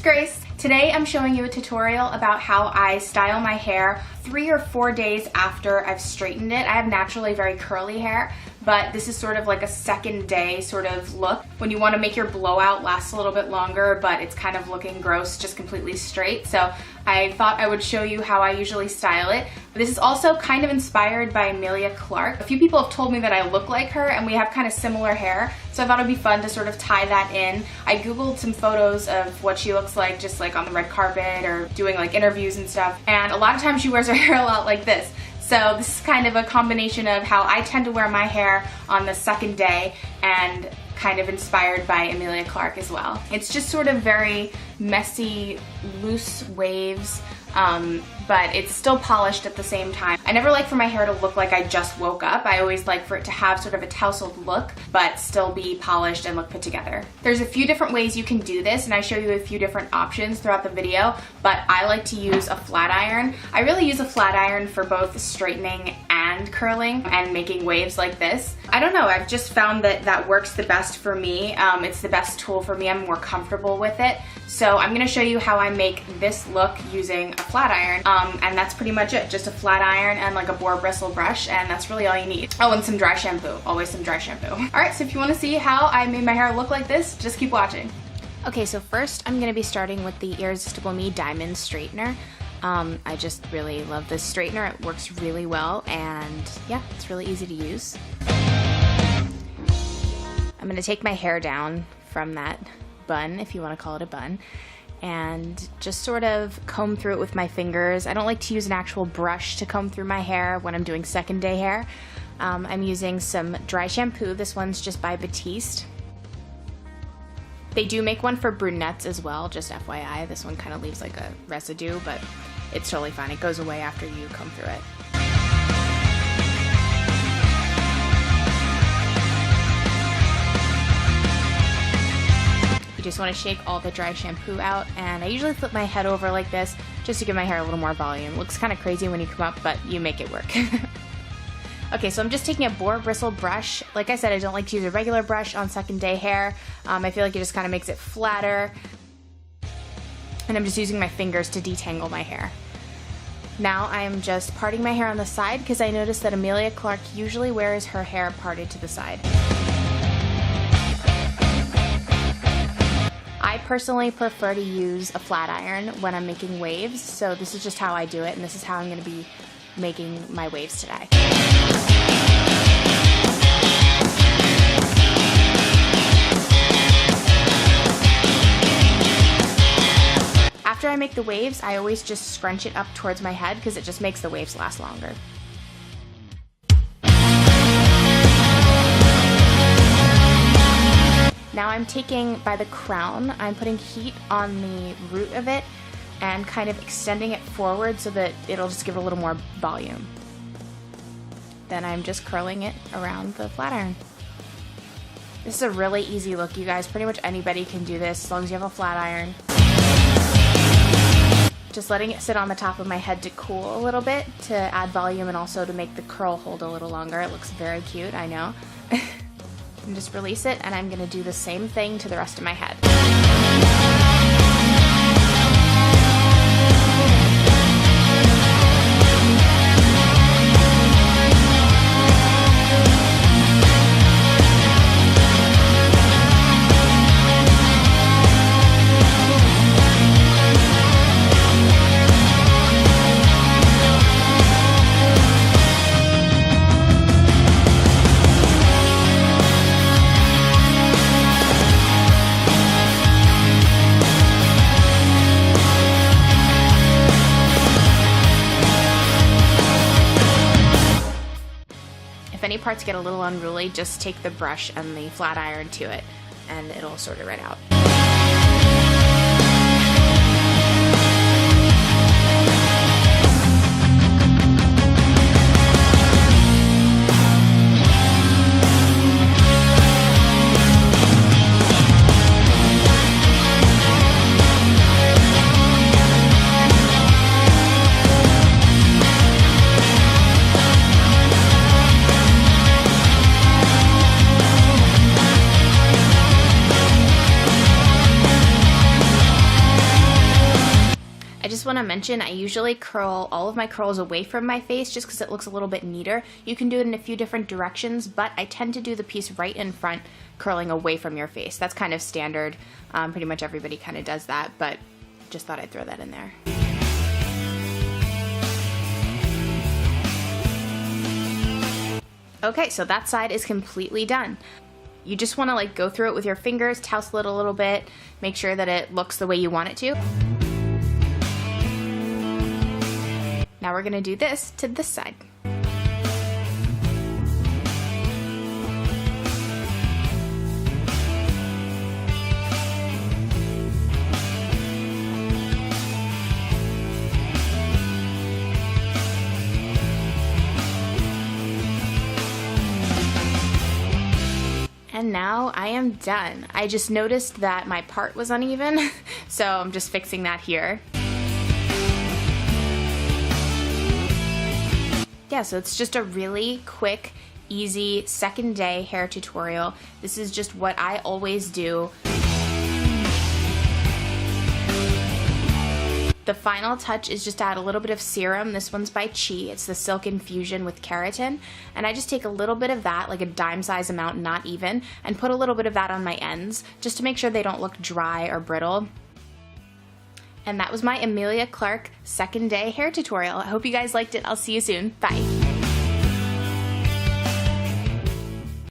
Grace. Today I'm showing you a tutorial about how I style my hair 3 or 4 days after I've straightened it. I have naturally very curly hair, but this is sort of like a second day sort of look when you want to make your blowout last a little bit longer, but it's kind of looking gross, just completely straight. So I thought I would show you how I usually style it. This is also kind of inspired by Emilia Clarke. A few people have told me that I look like her and we have kind of similar hair, so I thought it'd be fun to sort of tie that in. I googled some photos of what she looks like just like on the red carpet or doing like interviews and stuff, and a lot of times she wears her hair a lot like this. So this is kind of a combination of how I tend to wear my hair on the second day and kind of inspired by Emilia Clarke as well. It's just sort of very messy, loose waves, but it's still polished at the same time. I never like for my hair to look like I just woke up. I always like for it to have sort of a tousled look, but still be polished and look put together. There's a few different ways you can do this, and I show you a few different options throughout the video, but I like to use a flat iron. I really use a flat iron for both straightening and curling and making waves like this. I don't know, I've just found that that works the best for me. It's the best tool for me. I'm more comfortable with it. So I'm going to show you how I make this look using a flat iron, and that's pretty much it. Just a flat iron and like a boar bristle brush, and that's really all you need. Oh, and some dry shampoo. Always some dry shampoo. Alright, so if you want to see how I made my hair look like this, just keep watching. Okay, so first I'm going to be starting with the Irresistible Me Diamond straightener. I just really love this straightener. It works really well, and yeah, it's really easy to use. I'm going to take my hair down from that bun, if you want to call it a bun, and just sort of comb through it with my fingers. I don't like to use an actual brush to comb through my hair when I'm doing second day hair. I'm using some dry shampoo. This one's just by Batiste. They do make one for brunettes as well, just FYI. This one kind of leaves like a residue, but it's totally fine. It goes away after you comb through it. You just want to shake all the dry shampoo out, and I usually flip my head over like this just to give my hair a little more volume. It looks kind of crazy when you come up, but you make it work. Okay, so I'm just taking a boar bristle brush. Like I said, I don't like to use a regular brush on second day hair. I feel like it just kind of makes it flatter. And I'm just using my fingers to detangle my hair. Now I'm just parting my hair on the side because I noticed that Emilia Clarke usually wears her hair parted to the side. I personally prefer to use a flat iron when I'm making waves, so this is just how I do it, and this is how I'm going to be making my waves today. After I make the waves, I always just scrunch it up towards my head because it just makes the waves last longer. Now I'm taking by the crown, I'm putting heat on the root of it and kind of extending it forward so that it'll just give it a little more volume. Then I'm just curling it around the flat iron. This is a really easy look, you guys. Pretty much anybody can do this as long as you have a flat iron. Just letting it sit on the top of my head to cool a little bit to add volume and also to make the curl hold a little longer. It looks very cute, I know. And just release it, and I'm going to do the same thing to the rest of my head. If any parts get a little unruly, just take the brush and the flat iron to it, and it'll sort it right out. want to mention I usually curl all of my curls away from my face just because it looks a little bit neater. You can do it in a few different directions, but I tend to do the piece right in front, curling away from your face. That's kind of standard. Pretty much everybody kind of does that, but just thought I'd throw that in there. Okay, so that side is completely done. You just want to like go through it with your fingers, tousle it a little bit, make sure that it looks the way you want it to. Now we're gonna do this to this side. And now I am done. I just noticed that my part was uneven, so I'm just fixing that here. Yeah, so it's just a really quick, easy second day hair tutorial. This is just what I always do. The final touch is just add a little bit of serum. This one's by Chi. It's the Silk Infusion with Keratin. And I just take a little bit of that, like a dime size amount, not even, and put a little bit of that on my ends, just to make sure they don't look dry or brittle. And that was my Emilia Clarke second day hair tutorial. I hope you guys liked it. I'll see you soon. Bye.